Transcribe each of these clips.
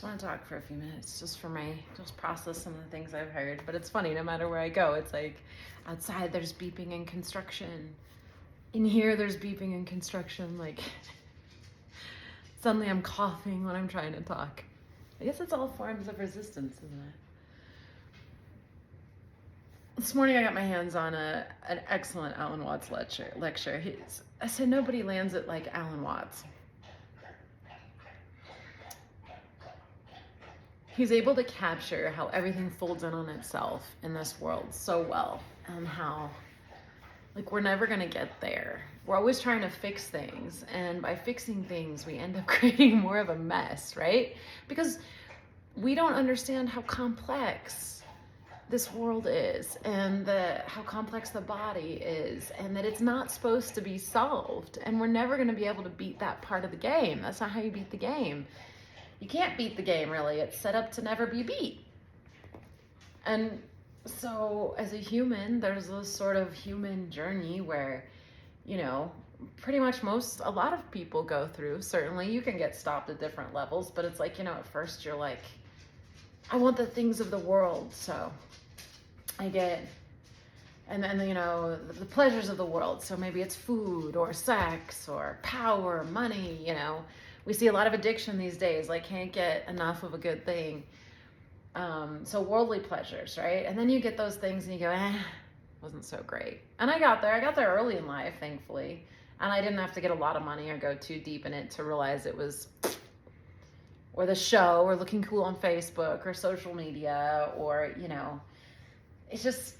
I want to talk for a few minutes just process some of the things I've heard. But it's funny, no matter where I go, it's like outside there's beeping and construction. In here there's beeping and construction. Like suddenly I'm coughing when I'm trying to talk. I guess it's all forms of resistance, isn't it? This morning I got my hands on an excellent Alan Watts lecture. I said nobody lands it like Alan Watts. He's able to capture how everything folds in on itself in this world so well, and how like we're never going to get there. We're always trying to fix things, and by fixing things we end up creating more of a mess, right? Because we don't understand how complex this world is, and how complex the body is, and that it's not supposed to be solved, and we're never going to be able to beat that part of the game. That's not how you beat the game. You can't beat the game, really. It's set up to never be beat. And so as a human, there's this sort of human journey where, pretty much a lot of people go through. Certainly you can get stopped at different levels, but it's like, at first you're like, I want the things of the world. So I get, and then, the pleasures of the world. So maybe it's food or sex or power, money, We see a lot of addiction these days, like can't get enough of a good thing. So worldly pleasures, right? And then you get those things and you go, wasn't so great. And I got there early in life, thankfully. And I didn't have to get a lot of money or go too deep in it to realize it was, or the show, or looking cool on Facebook or social media, or, it's just,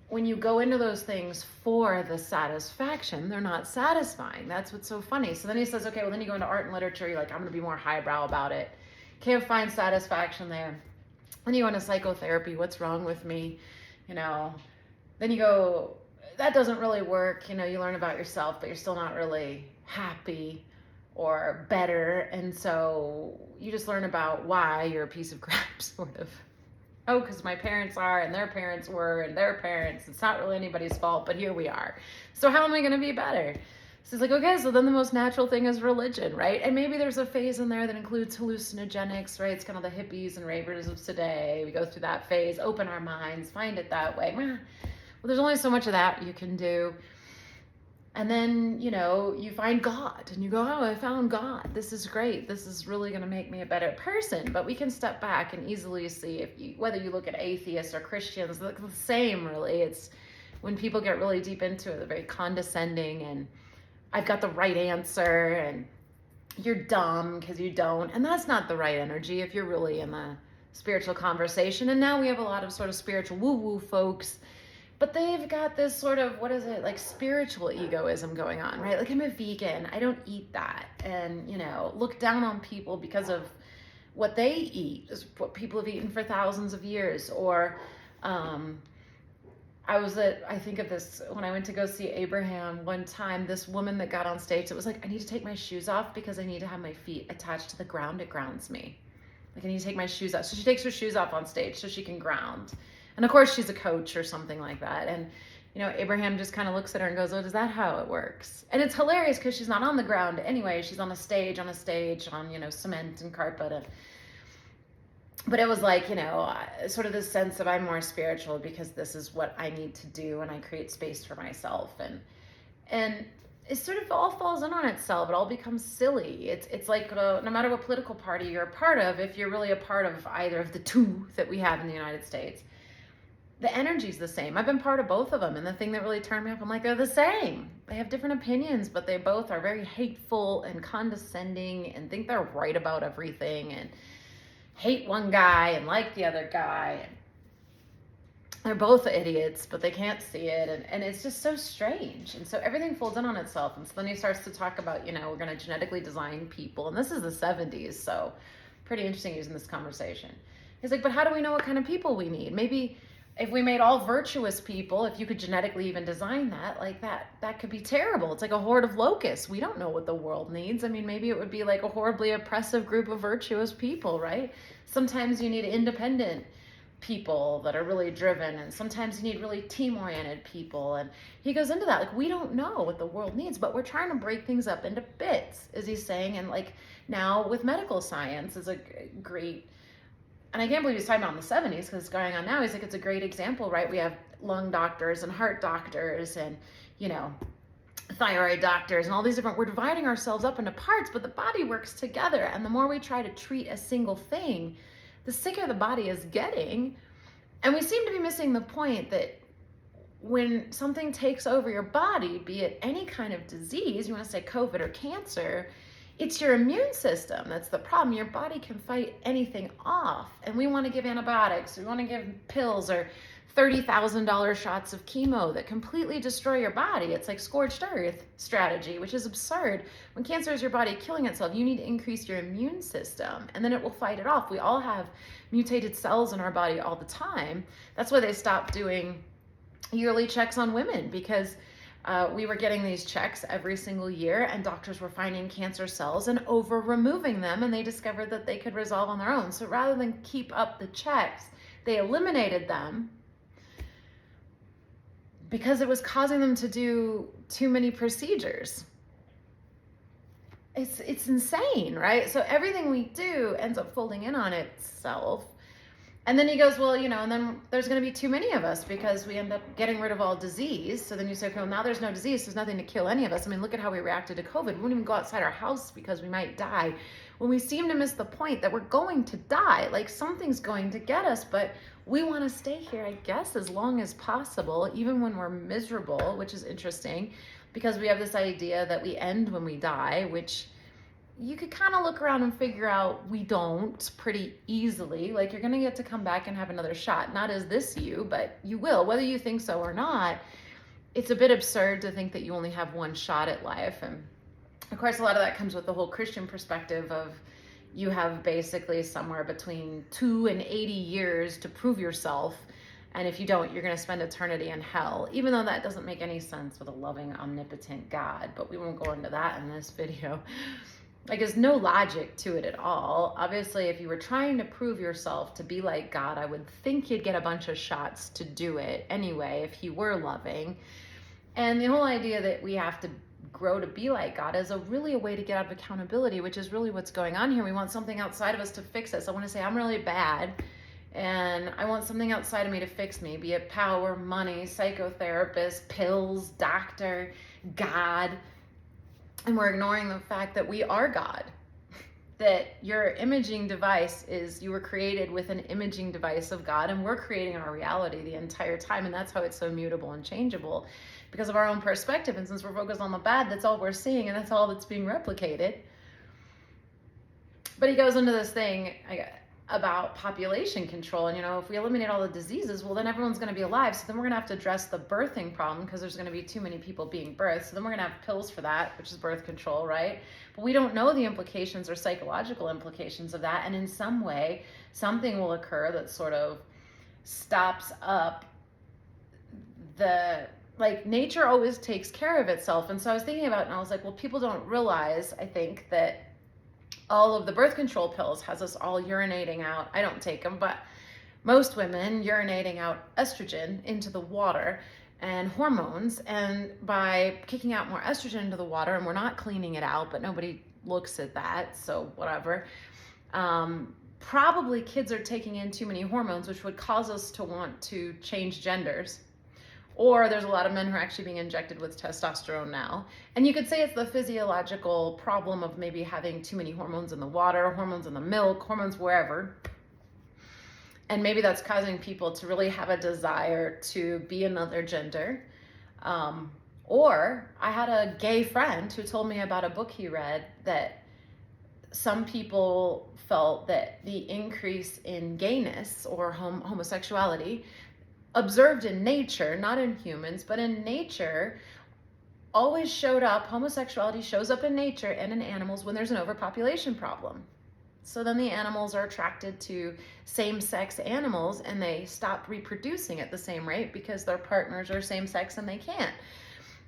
when you go into those things for the satisfaction, they're not satisfying. That's what's so funny. So then he says, okay, well, then you go into art and literature. You're like, I'm going to be more highbrow about it. Can't find satisfaction there. Then you go into psychotherapy. What's wrong with me? Then you go, that doesn't really work. You learn about yourself, but you're still not really happy or better. And so you just learn about why you're a piece of crap, sort of. Oh, because my parents are, and their parents were, and their parents. It's not really anybody's fault, but here we are. So how am I going to be better? So it's like, okay, so then the most natural thing is religion, right? And maybe there's a phase in there that includes hallucinogenics, right? It's kind of the hippies and ravers of today. We go through that phase, open our minds, find it that way. Well, there's only so much of that you can do. And then, you find God and you go, oh, I found God. This is great. This is really going to make me a better person. But we can step back and easily see whether you look at atheists or Christians, they look the same, really. It's when people get really deep into it, they're very condescending and I've got the right answer and you're dumb because you don't. And that's not the right energy if you're really in the spiritual conversation. And now we have a lot of sort of spiritual woo-woo folks, but they've got this sort of, like spiritual egoism going on, right? Like, I'm a vegan, I don't eat that. And, look down on people because of what they eat, is what people have eaten for thousands of years. Or, I think of this, when I went to go see Abraham one time, this woman that got on stage, it was like, I need to take my shoes off because I need to have my feet attached to the ground. It grounds me. Like, I need to take my shoes off. So she takes her shoes off on stage so she can ground. And of course she's a coach or something like that. And, Abraham just kind of looks at her and goes, oh, is that how it works? And it's hilarious because she's not on the ground anyway. She's on a stage on, cement and carpet. But it was like, sort of this sense of I'm more spiritual because this is what I need to do and I create space for myself. And it sort of all falls in on itself. It all becomes silly. It's like no matter what political party you're a part of, if you're really a part of either of the two that we have in the United States, the energy's the same. I've been part of both of them. And the thing that really turned me up, I'm like, they're the same. They have different opinions, but they both are very hateful and condescending and think they're right about everything and hate one guy and like the other guy. They're both idiots, but they can't see it. And it's just so strange. And so everything folds in on itself. And so then he starts to talk about, we're going to genetically design people. And this is the 70s, so pretty interesting using this conversation. He's like, but how do we know what kind of people we need? Maybe if we made all virtuous people, if you could genetically even design that, like that could be terrible. It's like a horde of locusts. We don't know what the world needs. I mean, maybe it would be like a horribly oppressive group of virtuous people, right? Sometimes you need independent people that are really driven, and sometimes you need really team-oriented people. And he goes into that, like, we don't know what the world needs, but we're trying to break things up into bits, as he's saying. And like now with medical science is a great, and I can't believe he's talking about in the 70s because it's going on now. He's like, it's a great example, right? We have lung doctors and heart doctors and, thyroid doctors and all these different, we're dividing ourselves up into parts, but the body works together. And the more we try to treat a single thing, the sicker the body is getting. And we seem to be missing the point that when something takes over your body, be it any kind of disease, you want to say COVID or cancer, it's your immune system that's the problem. Your body can fight anything off. And we want to give antibiotics, we want to give pills or $30,000 shots of chemo that completely destroy your body. It's like scorched earth strategy, which is absurd. When cancer is your body killing itself, you need to increase your immune system and then it will fight it off. We all have mutated cells in our body all the time. That's why they stopped doing yearly checks on women, because we were getting these checks every single year and doctors were finding cancer cells and over removing them, and they discovered that they could resolve on their own. So rather than keep up the checks, they eliminated them because it was causing them to do too many procedures. It's insane, right? So everything we do ends up folding in on itself. And then he goes, well, and then there's going to be too many of us because we end up getting rid of all disease. So then you say, okay, well, now there's no disease. There's nothing to kill any of us. I mean, look at how we reacted to COVID. We wouldn't even go outside our house because we might die. When we seem to miss the point that we're going to die, like something's going to get us, but we want to stay here, I guess, as long as possible, even when we're miserable, which is interesting because we have this idea that we end when we die, which you could kind of look around and figure out we don't pretty easily. Like, you're going to get to come back and have another shot. Not as this you, but you will, whether you think so or not. It's a bit absurd to think that you only have one shot at life. And of course, a lot of that comes with the whole Christian perspective of you have basically somewhere between 2 and 80 years to prove yourself. And if you don't, you're going to spend eternity in hell, even though that doesn't make any sense with a loving, omnipotent God. But we won't go into that in this video. Like, there's no logic to it at all. Obviously, if you were trying to prove yourself to be like God, I would think you'd get a bunch of shots to do it anyway if he were loving. And the whole idea that we have to grow to be like God is really a way to get out of accountability, which is really what's going on here. We want something outside of us to fix us. I want to say I'm really bad, and I want something outside of me to fix me, be it power, money, psychotherapist, pills, doctor, God. And we're ignoring the fact that we are God, that your imaging device you were created with an imaging device of God, and we're creating our reality the entire time. And that's how it's so mutable and changeable, because of our own perspective. And since we're focused on the bad, that's all we're seeing, and that's all that's being replicated. But he goes into this thing about population control. And, if we eliminate all the diseases, well, then everyone's going to be alive. So then we're going to have to address the birthing problem because there's going to be too many people being birthed. So then we're going to have pills for that, which is birth control, right? But we don't know the implications or psychological implications of that. And in some way, something will occur that sort of stops up nature always takes care of itself. And so I was thinking about it, and I was like, well, people don't realize, I think, that all of the birth control pills has us all urinating out. I don't take them, but most women urinating out estrogen into the water and hormones. And by kicking out more estrogen into the water, and we're not cleaning it out, but nobody looks at that, so whatever. Probably kids are taking in too many hormones, which would cause us to want to change genders. Or there's a lot of men who are actually being injected with testosterone now. And you could say it's the physiological problem of maybe having too many hormones in the water, hormones in the milk, hormones wherever. And maybe that's causing people to really have a desire to be another gender. Or I had a gay friend who told me about a book he read that some people felt that the increase in gayness or homosexuality observed in nature, not in humans, but in nature, always showed up, homosexuality shows up in nature and in animals when there's an overpopulation problem. So then the animals are attracted to same-sex animals and they stop reproducing at the same rate because their partners are same-sex and they can't.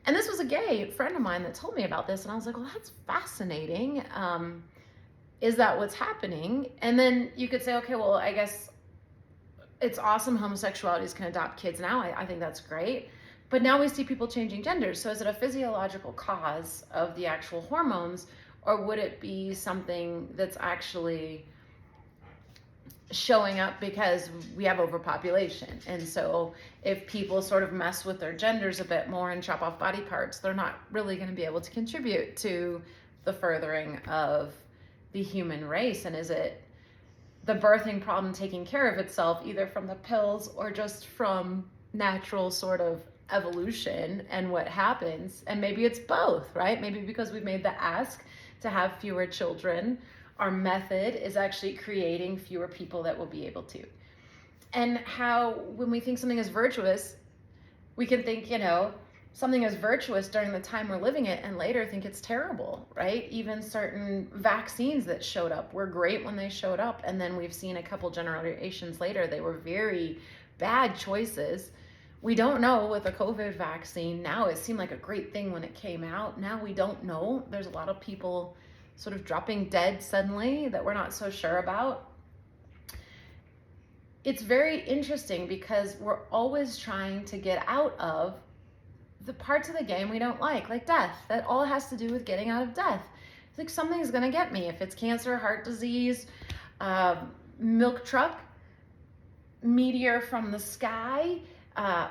And this was a gay friend of mine that told me about this, and I was like, well, that's fascinating. Is that what's happening? And then you could say, okay, well, I guess it's awesome homosexualities can adopt kids now. I think that's great. But now we see people changing genders. So is it a physiological cause of the actual hormones, or would it be something that's actually showing up because we have overpopulation? And so if people sort of mess with their genders a bit more and chop off body parts, they're not really going to be able to contribute to the furthering of the human race. And is it the birthing problem taking care of itself, either from the pills or just from natural sort of evolution and what happens? And maybe it's both, right? Maybe because we've made the ask to have fewer children, our method is actually creating fewer people that will be able to. And how, when we think something is virtuous, we can think, something is virtuous during the time we're living it and later think it's terrible, right? Even certain vaccines that showed up were great when they showed up. And then we've seen a couple generations later, they were very bad choices. We don't know with the COVID vaccine. Now it seemed like a great thing when it came out. Now we don't know. There's a lot of people sort of dropping dead suddenly that we're not so sure about. It's very interesting because we're always trying to get out of the parts of the game we don't like death. That all has to do with getting out of death. It's like something's gonna get me. If it's cancer, heart disease, milk truck, meteor from the sky,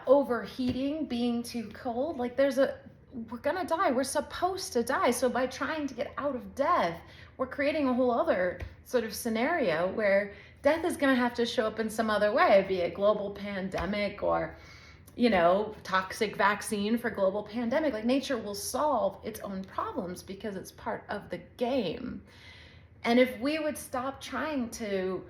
overheating, being too cold, we're gonna die. We're supposed to die. So by trying to get out of death, we're creating a whole other sort of scenario where death is gonna have to show up in some other way, be it global pandemic or, toxic vaccine for global pandemic. Like, nature will solve its own problems because it's part of the game. And if we would stop trying to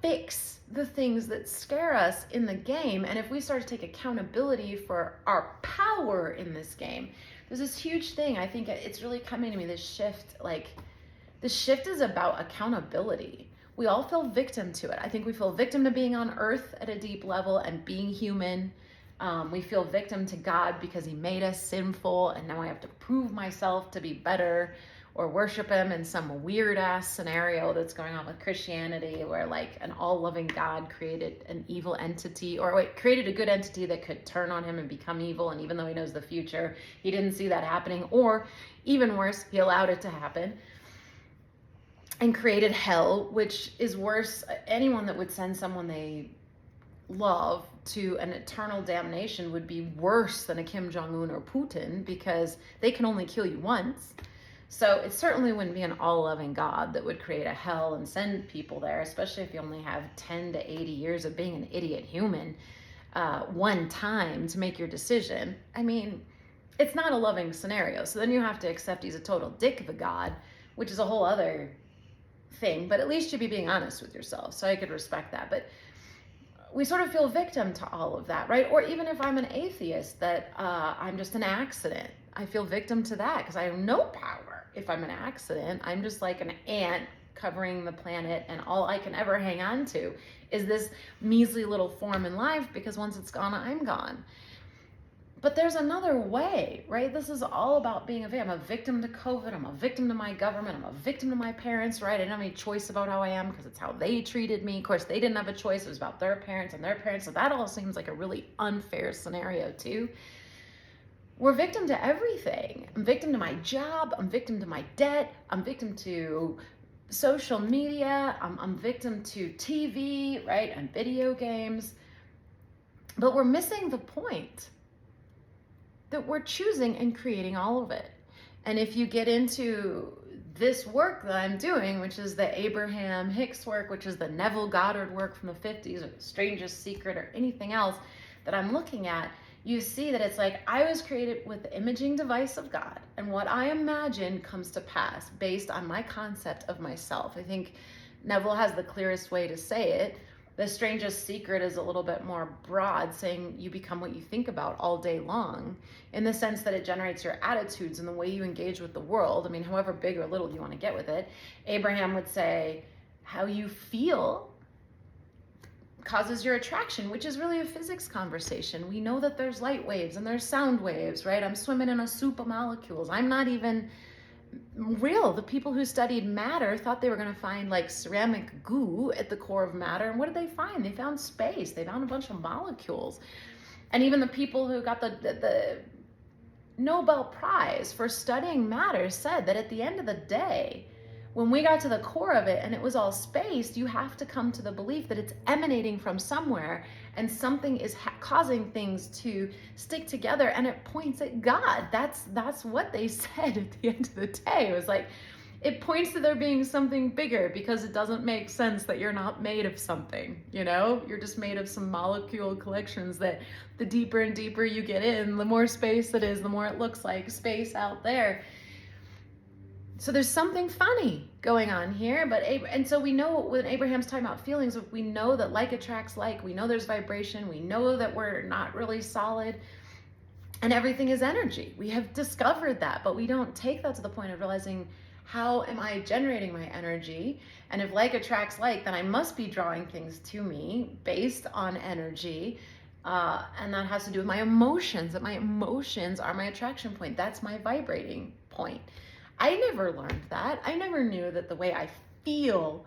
fix the things that scare us in the game, and if we start to take accountability for our power in this game, there's this huge thing. I think it's really coming to me, this shift. The shift is about accountability. We all feel victim to it. I think we feel victim to being on earth at a deep level and being human. We feel victim to God because he made us sinful, and now I have to prove myself to be better or worship him in some weird ass scenario that's going on with Christianity, where an all-loving God created an evil entity, created a good entity that could turn on him and become evil. And even though he knows the future, he didn't see that happening, or even worse, he allowed it to happen and created hell, which is worse. Anyone that would send someone they love to an eternal damnation would be worse than a Kim Jong-un or Putin, because they can only kill you once. So it certainly wouldn't be an all-loving God that would create a hell and send people there, especially if you only have 10 to 80 years of being an idiot human one time to make your decision. I mean, it's not a loving scenario. So then you have to accept he's a total dick of a God, which is a whole other thing. But at least you'd be being honest with yourself. So I could respect that. But we sort of feel victim to all of that, right? Or even if I'm an atheist, that I'm just an accident, I feel victim to that because I have no power. If I'm an accident, I'm just like an ant covering the planet, and all I can ever hang on to is this measly little form in life, because once it's gone, I'm gone. But there's another way, right? This is all about being I'm a victim to COVID. I'm a victim to my government. I'm a victim to my parents, right? I didn't have any choice about how I am because it's how they treated me. Of course, they didn't have a choice. It was about their parents and their parents. So that all seems like a really unfair scenario too. We're victim to everything. I'm victim to my job. I'm victim to my debt. I'm victim to social media. I'm victim to TV, right? And video games. But we're missing the point that we're choosing and creating all of it. And if you get into this work that I'm doing, which is the Abraham Hicks work, which is the Neville Goddard work from the 50s, or The Strangest Secret, or anything else that I'm looking at, you see that it's I was created with the imaging device of God, and what I imagine comes to pass based on my concept of myself. I think Neville has the clearest way to say it. The Strangest Secret is a little bit more broad, saying you become what you think about all day long, in the sense that it generates your attitudes and the way you engage with the world. I mean, however big or little you want to get with it. Abraham would say, how you feel causes your attraction, which is really a physics conversation. We know that there's light waves and there's sound waves, right? I'm swimming in a soup of molecules. I'm not even real. The people who studied matter thought they were going to find like ceramic goo at the core of matter. And what did they find? They found space. They found a bunch of molecules. And even the people who got the Nobel Prize for studying matter said that at the end of the day, when we got to the core of it and it was all space, you have to come to the belief that it's emanating from somewhere and something is causing things to stick together, and it points at God. That's what they said at the end of the day. It was like, it points to there being something bigger, because it doesn't make sense that you're not made of something, you know? You're just made of some molecule collections that the deeper and deeper you get in, the more space it is, the more it looks like space out there. So there's something funny going on here, and so we know when Abraham's talking about feelings, we know that like attracts like, we know there's vibration, we know that we're not really solid, and everything is energy. We have discovered that, but we don't take that to the point of realizing, how am I generating my energy? And if like attracts like, then I must be drawing things to me based on energy. And that has to do with my emotions, that my emotions are my attraction point. That's my vibrating point. I never learned that. I never knew that the way I feel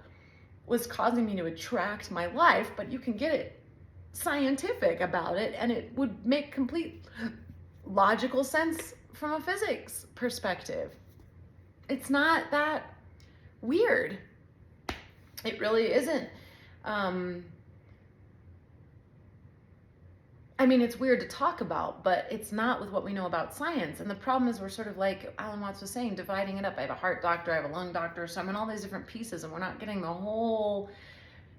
was causing me to attract my life, but you can get it scientific about it, and it would make complete logical sense from a physics perspective. It's not that weird. It really isn't. I mean, it's weird to talk about, but it's not with what we know about science. And the problem is we're sort of like Alan Watts was saying, dividing it up. I have a heart doctor, I have a lung doctor, so I'm in all these different pieces, and we're not getting the whole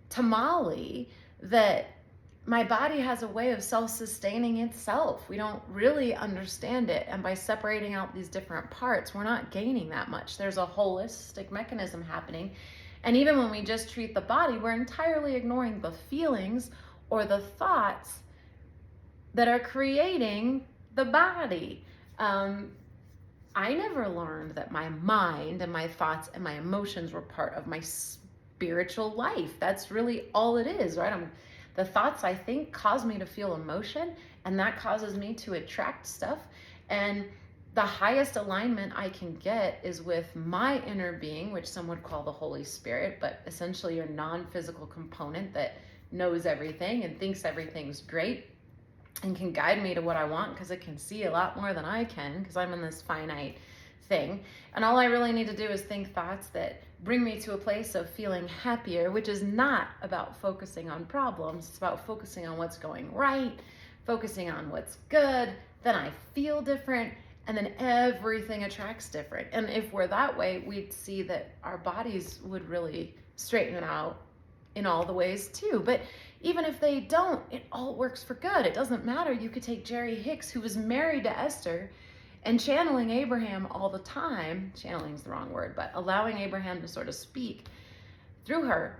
tamale that my body has a way of self-sustaining itself. We don't really understand it. And by separating out these different parts, we're not gaining that much. There's a holistic mechanism happening. And even when we just treat the body, we're entirely ignoring the feelings or the thoughts that are creating the body. I never learned that my mind and my thoughts and my emotions were part of my spiritual life. That's really all it is, right? The thoughts I think cause me to feel emotion, and that causes me to attract stuff. And the highest alignment I can get is with my inner being, which some would call the Holy Spirit, but essentially your non-physical component that knows everything and thinks everything's great and can guide me to what I want, because it can see a lot more than I can, because I'm in this finite thing. And all I really need to do is think thoughts that bring me to a place of feeling happier, which is not about focusing on problems. It's about focusing on what's going right, focusing on what's good. Then I feel different, and then everything attracts different. And if we're that way, we'd see that our bodies would really straighten it out in all the ways too. But even if they don't, it all works for good. It doesn't matter. You could take Jerry Hicks, who was married to Esther, and channeling Abraham all the time. Channeling's the wrong word, but allowing Abraham to sort of speak through her.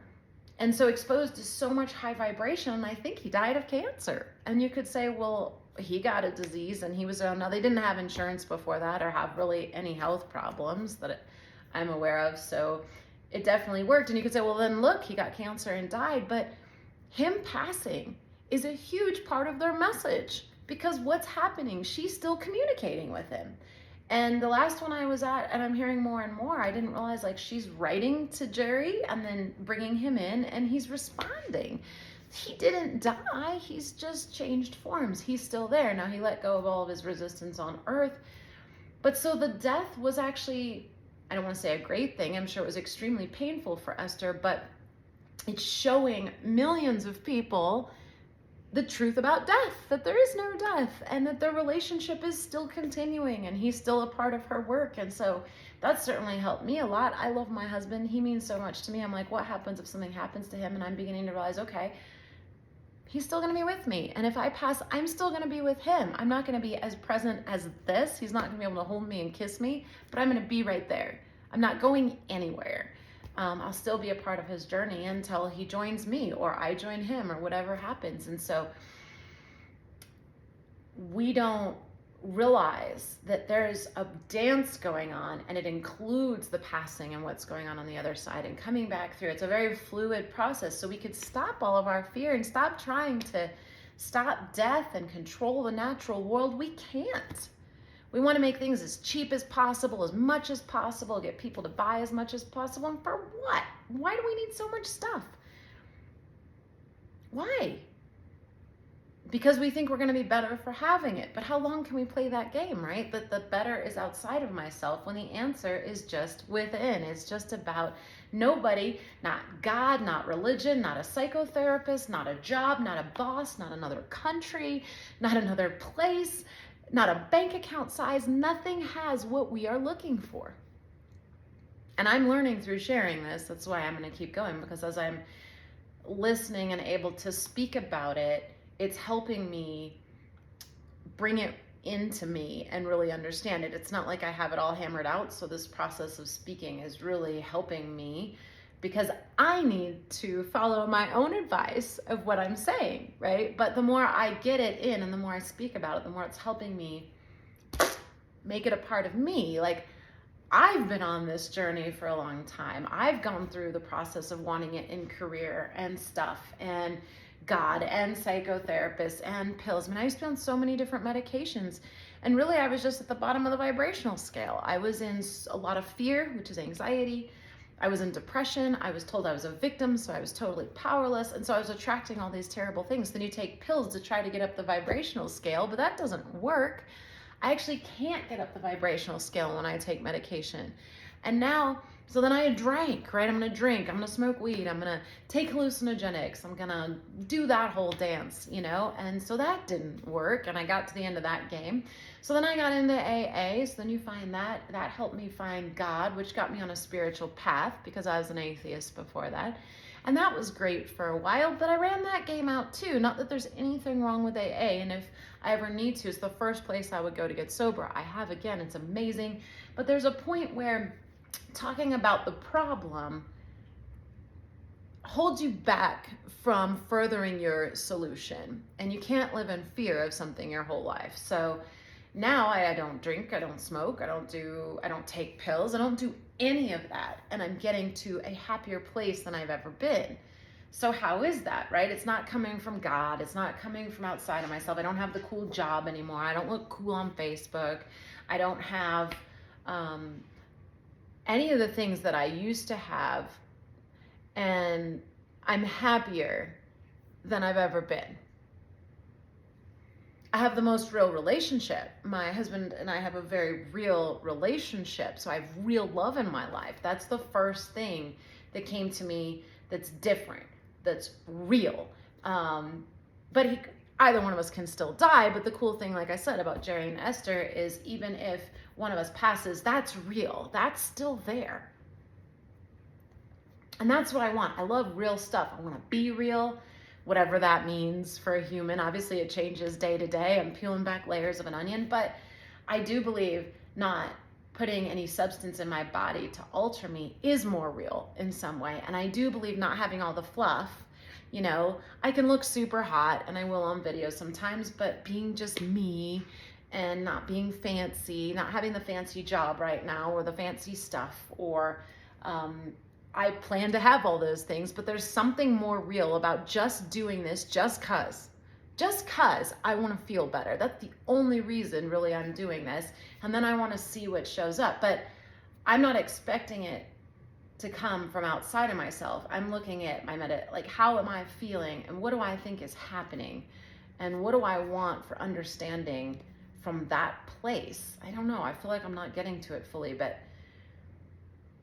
And so exposed to so much high vibration, I think he died of cancer. And you could say, well, he got a disease and he was, now they didn't have insurance before that or have really any health problems that I'm aware of. So it definitely worked. And you could say, well, then look, he got cancer and died. But him passing is a huge part of their message, because what's happening? She's still communicating with him. And the last one I was at, and I'm hearing more and more, I didn't realize, like, she's writing to Jerry and then bringing him in, and he's responding. He didn't die. He's just changed forms. He's still there. Now, he let go of all of his resistance on Earth. But so the death was actually, I don't want to say a great thing. I'm sure it was extremely painful for Esther, but it's showing millions of people the truth about death, that there is no death, and that their relationship is still continuing, and he's still a part of her work. And so that certainly helped me a lot. I love my husband. He means so much to me. I'm like, what happens if something happens to him? And I'm beginning to realize, okay, he's still going to be with me. And if I pass, I'm still going to be with him. I'm not going to be as present as this. He's not going to be able to hold me and kiss me, but I'm going to be right there. I'm not going anywhere. I'll still be a part of his journey until he joins me or I join him or whatever happens. And so we don't realize that there's a dance going on, and it includes the passing and what's going on the other side and coming back through. It's a very fluid process. So we could stop all of our fear and stop trying to stop death and control the natural world. We can't. We want to make things as cheap as possible, as much as possible, get people to buy as much as possible. And for what? Why do we need so much stuff? Why? Because we think we're going to be better for having it. But how long can we play that game, right? That the better is outside of myself when the answer is just within. It's just about nobody, not God, not religion, not a psychotherapist, not a job, not a boss, not another country, not another place, not a bank account size. Nothing has what we are looking for. And I'm learning through sharing this. That's why I'm going to keep going, because as I'm listening and able to speak about it, it's helping me bring it into me and really understand it. It's not like I have it all hammered out. So this process of speaking is really helping me, because I need to follow my own advice of what I'm saying, right? But the more I get it in and the more I speak about it, the more it's helping me make it a part of me. Like, I've been on this journey for a long time. I've gone through the process of wanting it in career and stuff, and God and psychotherapists and pills. I mean, I used to be on so many different medications, and really I was just at the bottom of the vibrational scale. I was in a lot of fear, which is anxiety. I was in depression. I was told I was a victim, so I was totally powerless. And so I was attracting all these terrible things. Then you take pills to try to get up the vibrational scale, but that doesn't work. I actually can't get up the vibrational scale when I take medication. And now, so then I drank, right? I'm going to drink, I'm going to smoke weed, I'm going to take hallucinogenics, I'm going to do that whole dance, you know? And so that didn't work, and I got to the end of that game. So then I got into AA, so then you find that helped me find God, which got me on a spiritual path, because I was an atheist before that. And that was great for a while, but I ran that game out too. Not that there's anything wrong with AA, and if I ever need to, it's the first place I would go to get sober. I have, again, it's amazing. But there's a point where talking about the problem holds you back from furthering your solution, and you can't live in fear of something your whole life. So now I don't drink, I don't smoke, I don't take pills, I don't do any of that, and I'm getting to a happier place than I've ever been. So how is that, right? It's not coming from God, it's not coming from outside of myself. I don't have the cool job anymore, I don't look cool on Facebook, I don't have any of the things that I used to have, and I'm happier than I've ever been. I have the most real relationship. My husband and I have a very real relationship, so I have real love in my life. That's the first thing that came to me that's different, that's real. But either one of us can still die, but the cool thing, like I said, about Jerry and Esther is even if one of us passes, that's real. That's still there. And that's what I want. I love real stuff. I want to be real, whatever that means for a human. Obviously, it changes day to day. I'm peeling back layers of an onion, but I do believe not putting any substance in my body to alter me is more real in some way. And I do believe not having all the fluff. You know, I can look super hot, and I will on video sometimes, but being just me and not being fancy, not having the fancy job right now or the fancy stuff, or I plan to have all those things, but there's something more real about just doing this just cause I want to feel better. That's the only reason really I'm doing this. And then I want to see what shows up, but I'm not expecting it to come from outside of myself. I'm looking at my like, how am I feeling, and what do I think is happening, and what do I want for understanding from that place? I don't know. I feel like I'm not getting to it fully, but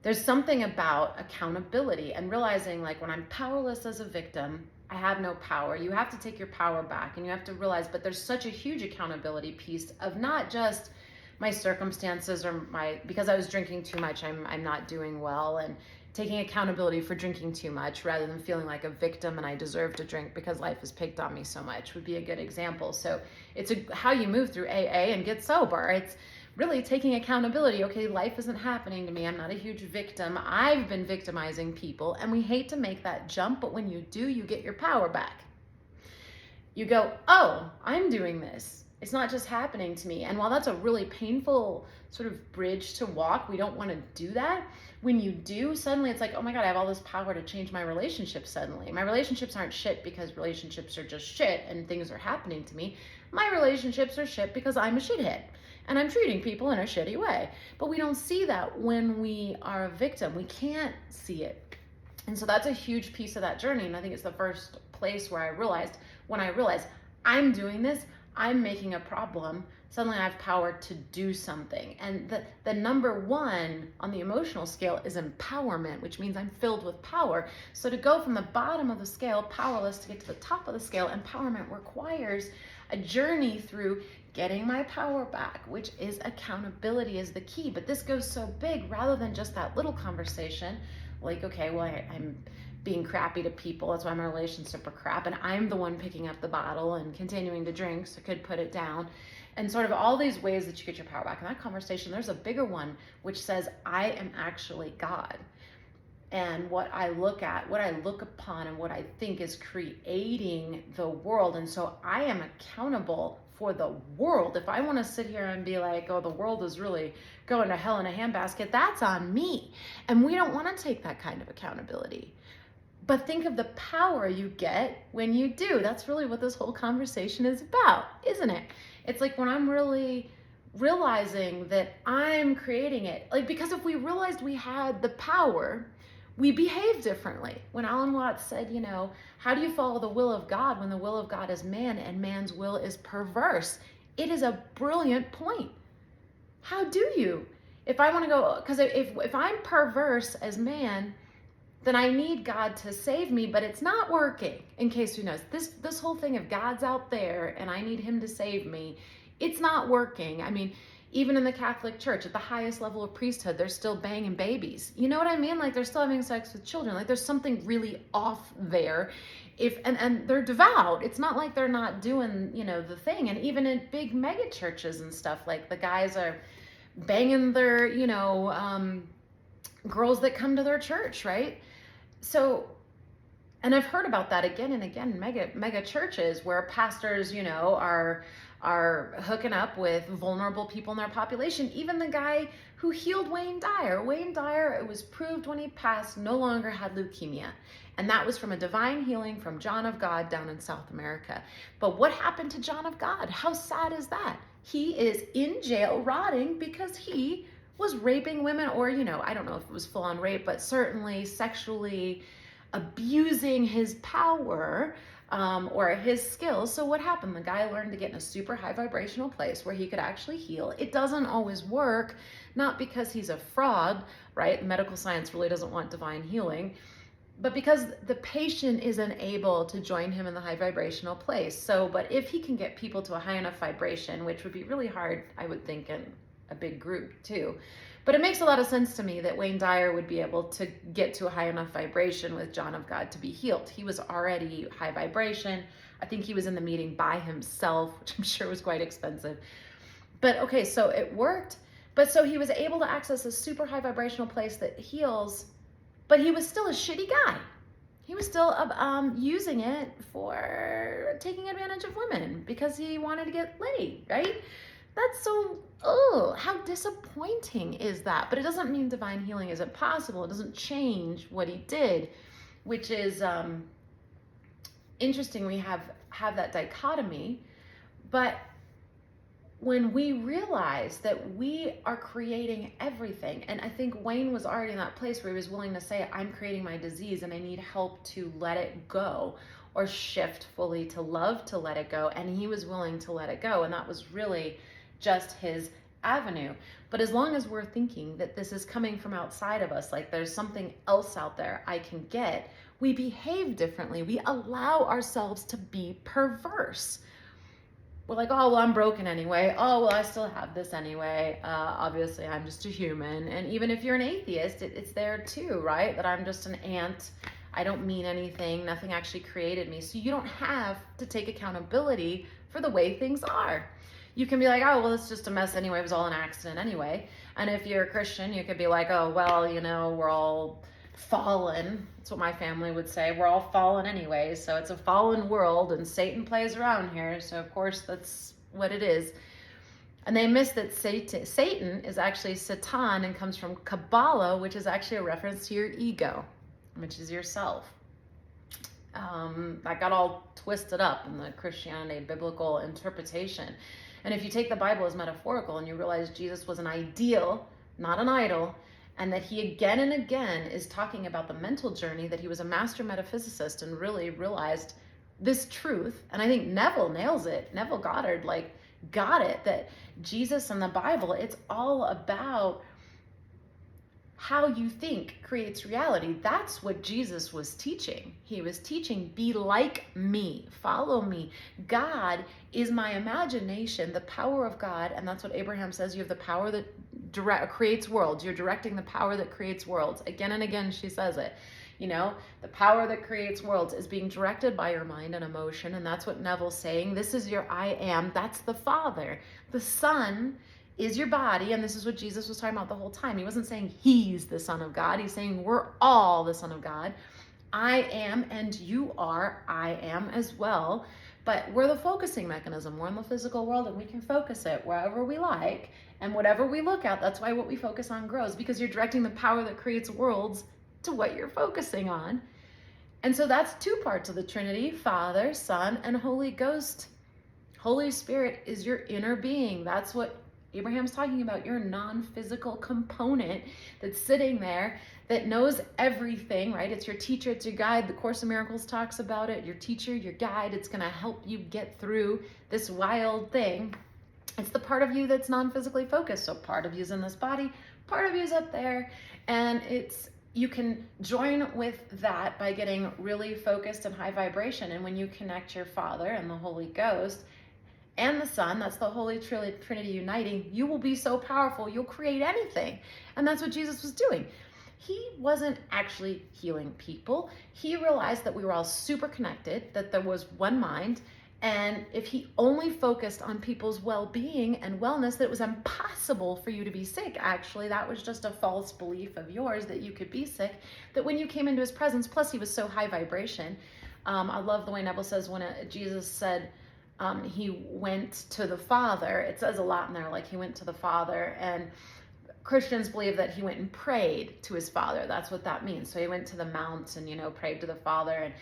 there's something about accountability and realizing, like, when I'm powerless as a victim, I have no power. You have to take your power back, and you have to realize, but there's such a huge accountability piece of not just my circumstances or because I was drinking too much, I'm not doing well, and taking accountability for drinking too much rather than feeling like a victim and I deserve to drink because life has picked on me so much would be a good example. So it's how you move through AA and get sober. It's really taking accountability. Okay, life isn't happening to me. I'm not a huge victim. I've been victimizing people, and we hate to make that jump, but when you do, you get your power back. You go, oh, I'm doing this. It's not just happening to me. And while that's a really painful sort of bridge to walk, we don't want to do that. When you do, suddenly it's like, oh my God, I have all this power to change my relationships suddenly. My relationships aren't shit because relationships are just shit and things are happening to me. My relationships are shit because I'm a shithead. and I'm treating people in a shitty way. But we don't see that when we are a victim. We can't see it. And so that's a huge piece of that journey. And I think it's the first place where I realized, when I realized I'm doing this, I'm making a problem, suddenly I have power to do something. And the number one on the emotional scale is empowerment, which means I'm filled with power. So to go from the bottom of the scale, powerless, to get to the top of the scale, empowerment requires a journey through getting my power back, which is accountability is the key. But this goes so big, rather than just that little conversation, like, okay, well, I'm being crappy to people, that's why my relationships are crap, and I'm the one picking up the bottle and continuing to drink, so I could put it down. And sort of all these ways that you get your power back. In that conversation, there's a bigger one, which says, I am actually God. And what I look at, what I look upon, and what I think is creating the world. And so I am accountable for the world. If I want to sit here and be like, oh, the world is really going to hell in a handbasket, that's on me. And we don't want to take that kind of accountability. But think of the power you get when you do. That's really what this whole conversation is about, isn't it? It's like when I'm really realizing that I'm creating it. Like, because if we realized we had the power, we behave differently. When Alan Watts said, you know, how do you follow the will of God when the will of God is man and man's will is perverse? It is a brilliant point. How do you? If I want to go, because if I'm perverse as man, then I need God to save me, but it's not working. In case who knows, this whole thing of God's out there and I need him to save me, it's not working. I mean, even in the Catholic Church, at the highest level of priesthood, they're still banging babies. You know what I mean? Like, they're still having sex with children. Like, there's something really off there. And they're devout. It's not like they're not doing, you know, the thing. And even in big mega churches and stuff, like, the guys are banging their, you know, girls that come to their church, right? So, and I've heard about that again and again in mega churches where pastors, you know, are hooking up with vulnerable people in their population. Even the guy who healed Wayne Dyer, it was proved when he passed, no longer had leukemia. And that was from a divine healing from John of God down in South America. But what happened to John of God? How sad is that? He is in jail rotting because he was raping women, or, you know, I don't know if it was full on rape, but certainly sexually abusing his power or his skills. So what happened? The guy learned to get in a super high vibrational place where he could actually heal. It doesn't always work, not because he's a fraud, right? Medical science really doesn't want divine healing, but because the patient isn't able to join him in the high vibrational place. So, but if he can get people to a high enough vibration, which would be really hard, I would think, in a big group too. But it makes a lot of sense to me that Wayne Dyer would be able to get to a high enough vibration with John of God to be healed. He was already high vibration. I think he was in the meeting by himself, which I'm sure was quite expensive. But okay, so it worked. But so he was able to access a super high vibrational place that heals, but he was still a shitty guy. He was still using it for taking advantage of women because he wanted to get laid, right? That's so, oh, how disappointing is that? But it doesn't mean divine healing isn't possible. It doesn't change what he did, which is interesting. We have that dichotomy, but when we realize that we are creating everything, and I think Wayne was already in that place where he was willing to say, I'm creating my disease and I need help to let it go, or shift fully to love to let it go, and he was willing to let it go, and that was really just his avenue. But as long as we're thinking that this is coming from outside of us, like there's something else out there I can get, we behave differently. We allow ourselves to be perverse. We're like, oh, well, I'm broken anyway. Oh, well, I still have this anyway. Obviously, I'm just a human. And even if you're an atheist, it's there too, right? That I'm just an ant. I don't mean anything. Nothing actually created me. So you don't have to take accountability for the way things are. You can be like, oh, well, it's just a mess anyway. It was all an accident anyway. And if you're a Christian, you could be like, oh, well, you know, we're all fallen. That's what my family would say. We're all fallen anyway. So it's a fallen world and Satan plays around here. So of course that's what it is. And they miss that Satan is actually Satan and comes from Kabbalah, which is actually a reference to your ego, which is yourself. That got all twisted up in the Christianity biblical interpretation. And if you take the Bible as metaphorical and you realize Jesus was an ideal, not an idol, and that he again and again is talking about the mental journey, that he was a master metaphysicist and really realized this truth. And I think Neville nails it. Neville Goddard got it, that Jesus and the Bible, it's all about how you think creates reality. That's what Jesus was teaching. He was teaching, be like me, follow me. God is my imagination, the power of God. And that's what Abraham says. You have the power that creates worlds. You're directing the power that creates worlds. Again and again, she says it. The power that creates worlds is being directed by your mind and emotion. And that's what Neville's saying. This is your I am. That's the Father. The Son is your body, and this is what Jesus was talking about the whole time. He wasn't saying he's the Son of God. He's saying we're all the Son of God. I am, and you are, I am as well. But we're the focusing mechanism. We're in the physical world, and we can focus it wherever we like, and whatever we look at, that's why what we focus on grows, because you're directing the power that creates worlds to what you're focusing on. And so that's two parts of the Trinity, Father, Son, and Holy Ghost. Holy Spirit is your inner being. That's what Abraham's talking about, your non-physical component that's sitting there that knows everything, right? It's your teacher, it's your guide. The Course in Miracles talks about it. Your teacher, your guide. It's going to help you get through this wild thing. It's the part of you that's non-physically focused. So part of you's in this body, part of you's up there. And you can join with that by getting really focused and high vibration. And when you connect your Father and the Holy Ghost and the Son, that's the Holy Trinity uniting, you will be so powerful, you'll create anything. And that's what Jesus was doing. He wasn't actually healing people. He realized that we were all super connected, that there was one mind, and if he only focused on people's well-being and wellness, that it was impossible for you to be sick. Actually, that was just a false belief of yours that you could be sick, that when you came into his presence, plus he was so high vibration. I love the way Neville says when Jesus said, he went to the Father. It says a lot in there, like he went to the Father, and Christians believe that he went and prayed to his Father. That's what that means. So he went to the mount and, prayed to the Father.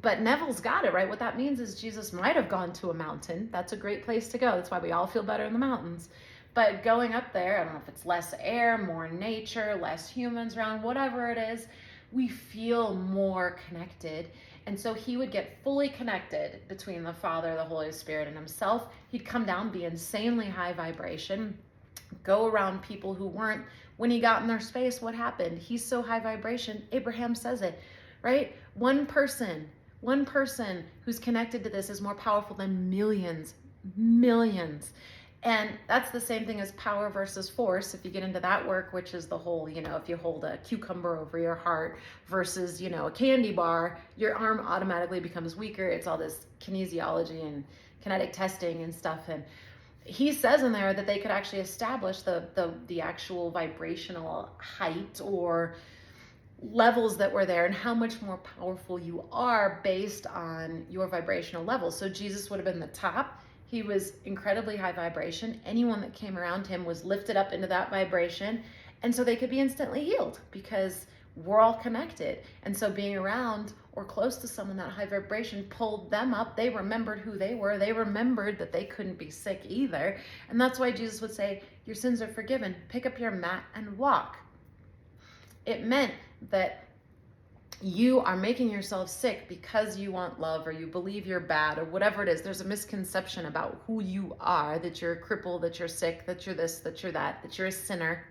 But Neville's got it, right? What that means is Jesus might have gone to a mountain. That's a great place to go. That's why we all feel better in the mountains. But going up there, I don't know if it's less air, more nature, less humans around, whatever it is, we feel more connected. And so he would get fully connected between the Father, the Holy Spirit, and himself. He'd come down, be insanely high vibration, go around people who weren't. When he got in their space, what happened? He's so high vibration. Abraham says it, right? One person who's connected to this is more powerful than millions. And that's the same thing as power versus force. If you get into that work, which is the whole, if you hold a cucumber over your heart versus, a candy bar, your arm automatically becomes weaker. It's all this kinesiology and kinetic testing and stuff. And he says in there that they could actually establish the actual vibrational height or levels that were there and how much more powerful you are based on your vibrational levels. So Jesus would have been the top. He was incredibly high vibration. Anyone that came around him was lifted up into that vibration. And so they could be instantly healed because we're all connected. And so being around or close to someone that high vibration pulled them up. They remembered who they were. They remembered that they couldn't be sick either. And that's why Jesus would say, your sins are forgiven. Pick up your mat and walk. It meant that you are making yourself sick because you want love or you believe you're bad or whatever it is. There's a misconception about who you are, that you're crippled, that you're sick, that you're this, that you're that you're a sinner.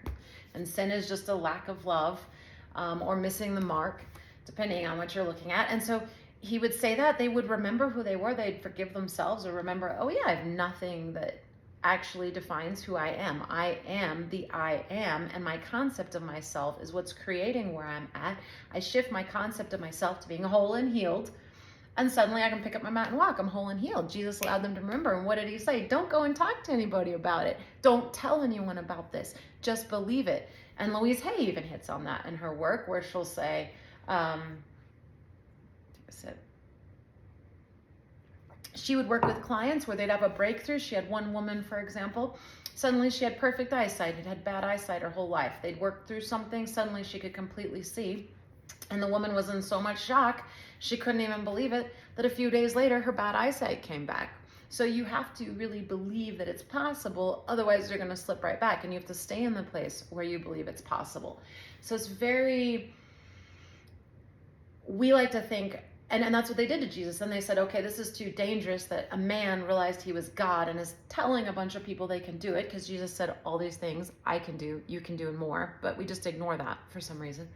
And sin is just a lack of love or missing the mark, depending on what you're looking at. And so he would say that they would remember who they were. They'd forgive themselves or remember, oh yeah, I have nothing that actually defines who I am. I am the I am, and my concept of myself is what's creating where I'm at. I shift my concept of myself to being whole and healed, and suddenly I can pick up my mat and walk. I'm whole and healed. Jesus allowed them to remember. And what did he say? Don't go and talk to anybody about it. Don't tell anyone about this. Just believe it. And Louise Hay even hits on that in her work, where she'll say, she would work with clients where they'd have a breakthrough. She had one woman, for example, suddenly she had perfect eyesight, had bad eyesight her whole life. They'd worked through something, suddenly she could completely see. And the woman was in so much shock, she couldn't even believe it, that a few days later, her bad eyesight came back. So you have to really believe that it's possible. Otherwise, you're going to slip right back, and you have to stay in the place where you believe it's possible. So it's very, we like to think, and that's what they did to Jesus. And they said, okay, this is too dangerous, that a man realized he was God and is telling a bunch of people they can do it, because Jesus said all these things I can do, you can do, and more. But we just ignore that for some reason.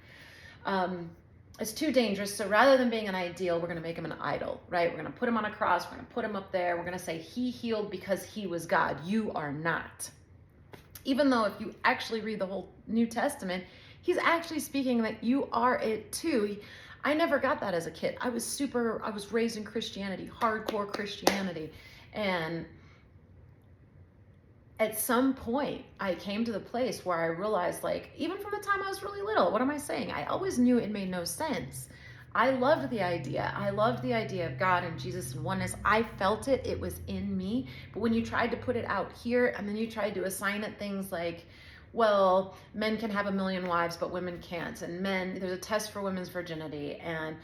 It's too dangerous. So rather than being an ideal, we're going to make him an idol, right? We're going to put him on a cross. We're going to put him up there. We're going to say he healed because he was God. You are not. Even though if you actually read the whole New Testament, he's actually speaking that you are it too. I never got that as a kid. I was raised in Christianity, hardcore Christianity. And at some point, I came to the place where I realized, like, even from the time I was really little, what am I saying? I always knew it made no sense. I loved the idea. I loved the idea of God and Jesus and oneness. I felt it. It was in me. But when you tried to put it out here, and then you tried to assign it things like, well, men can have 1 million wives, but women can't. And there's a test for women's virginity. And,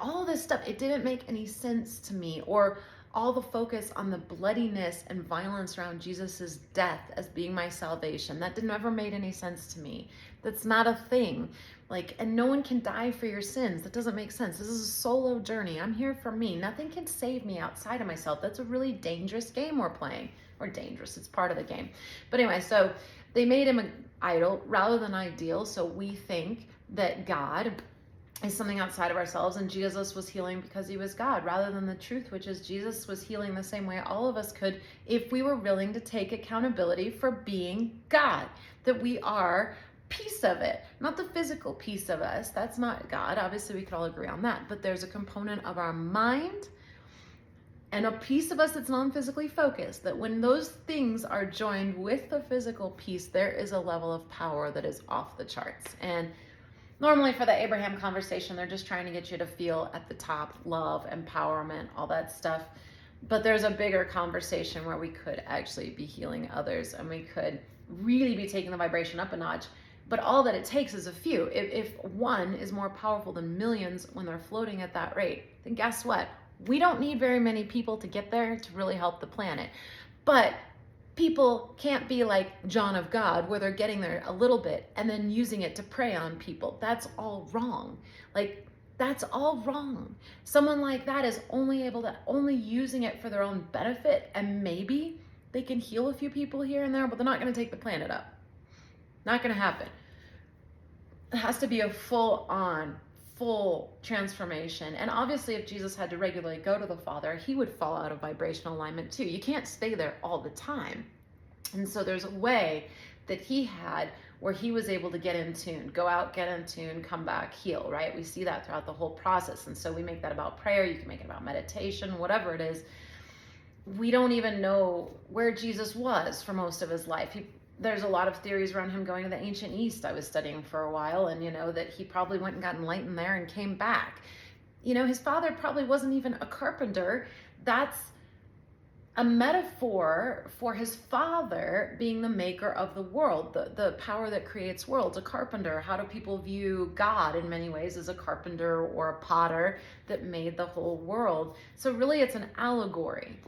all this stuff, it didn't make any sense to me. Or all the focus on the bloodiness and violence around Jesus's death as being my salvation. That never made any sense to me. That's not a thing. And no one can die for your sins. That doesn't make sense. This is a solo journey. I'm here for me. Nothing can save me outside of myself. That's a really dangerous game we're playing. Or dangerous, it's part of the game. But anyway, so they made him an idol rather than ideal. So we think that God is something outside of ourselves, and Jesus was healing because he was God, rather than the truth, which is Jesus was healing the same way all of us could if we were willing to take accountability for being God, that we are piece of it, not the physical piece of us. That's not God. Obviously, we could all agree on that, but there's a component of our mind and a piece of us that's non-physically focused, that when those things are joined with the physical piece, there is a level of power that is off the charts. And normally for the Abraham conversation, they're just trying to get you to feel at the top, love, empowerment, all that stuff. But there's a bigger conversation where we could actually be healing others, and we could really be taking the vibration up a notch. But all that it takes is a few. If one is more powerful than millions when they're floating at that rate, then guess what? We don't need very many people to get there to really help the planet. But people can't be like John of God, where they're getting there a little bit and then using it to prey on people. That's all wrong. That's all wrong. Someone like that is only using it for their own benefit, and maybe they can heal a few people here and there, but they're not going to take the planet up. Not going to happen. It has to be a full transformation. And obviously, if Jesus had to regularly go to the Father, he would fall out of vibrational alignment too. You can't stay there all the time. And so there's a way that he had where he was able to get in tune, go out, get in tune, come back, heal, right? We see that throughout the whole process. And so we make that about prayer. You can make it about meditation, whatever it is. We don't even know where Jesus was for most of his life. There's a lot of theories around him going to the ancient East. I was studying for a while, and that he probably went and got enlightened there and came back. His father probably wasn't even a carpenter. That's a metaphor for his father being the maker of the world, the power that creates worlds, a carpenter. How do people view God in many ways as a carpenter or a potter that made the whole world? So really it's an allegory.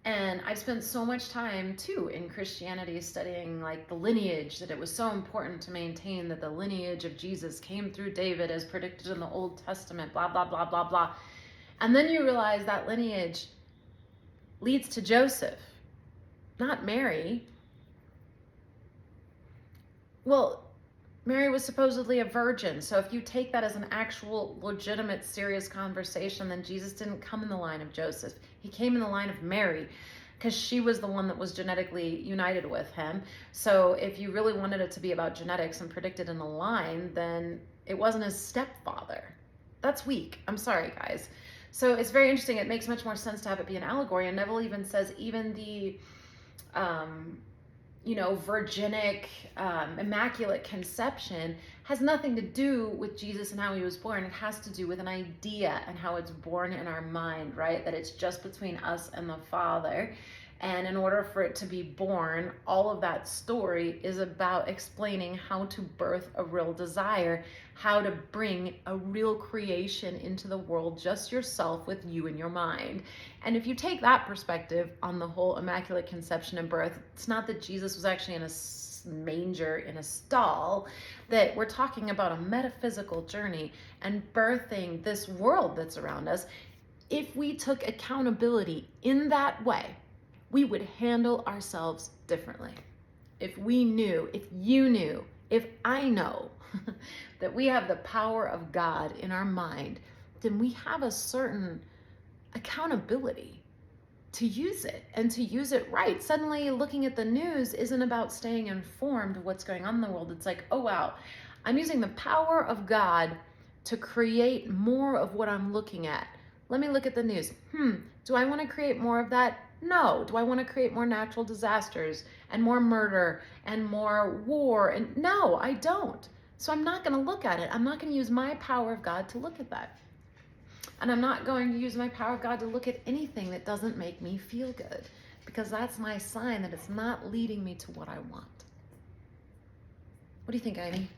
And I've spent so much time too in Christianity studying the lineage, that it was so important to maintain that the lineage of Jesus came through David as predicted in the Old Testament, blah, blah, blah, blah, blah. And then you realize that lineage leads to Joseph, not Mary. Well, Mary was supposedly a virgin. So if you take that as an actual, legitimate, serious conversation, then Jesus didn't come in the line of Joseph. He came in the line of Mary, because she was the one that was genetically united with him. So if you really wanted it to be about genetics and predicted in a line, then it wasn't his stepfather. That's weak. I'm sorry, guys. So it's very interesting. It makes much more sense to have it be an allegory. And Neville even says even the virginic, immaculate conception has nothing to do with Jesus and how he was born. It has to do with an idea and how it's born in our mind, right? That it's just between us and the Father. And in order for it to be born, all of that story is about explaining how to birth a real desire, how to bring a real creation into the world, just yourself with you in your mind. And if you take that perspective on the whole Immaculate Conception and birth, it's not that Jesus was actually in a manger in a stall, that we're talking about a metaphysical journey and birthing this world that's around us. If we took accountability in that way, we would handle ourselves differently. If we knew, if you knew, if I know that we have the power of God in our mind, then we have a certain accountability to use it and to use it right. Suddenly looking at the news isn't about staying informed of what's going on in the world. It's like, oh wow, I'm using the power of God to create more of what I'm looking at. Let me look at the news. Do I want to create more of that? No. Do I want to create more natural disasters and more murder and more war? And no, I don't. So I'm not going to look at it. I'm not going to use my power of God to look at that. And I'm not going to use my power of God to look at anything that doesn't make me feel good, because that's my sign that it's not leading me to what I want. What do you think, Amy?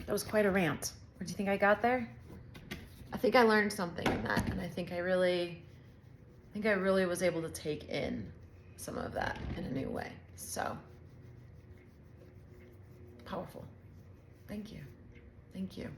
That was quite a rant. What do you think I got there? I think I learned something in that, and I think I really was able to take in some of that in a new way. So powerful. Thank you. Thank you.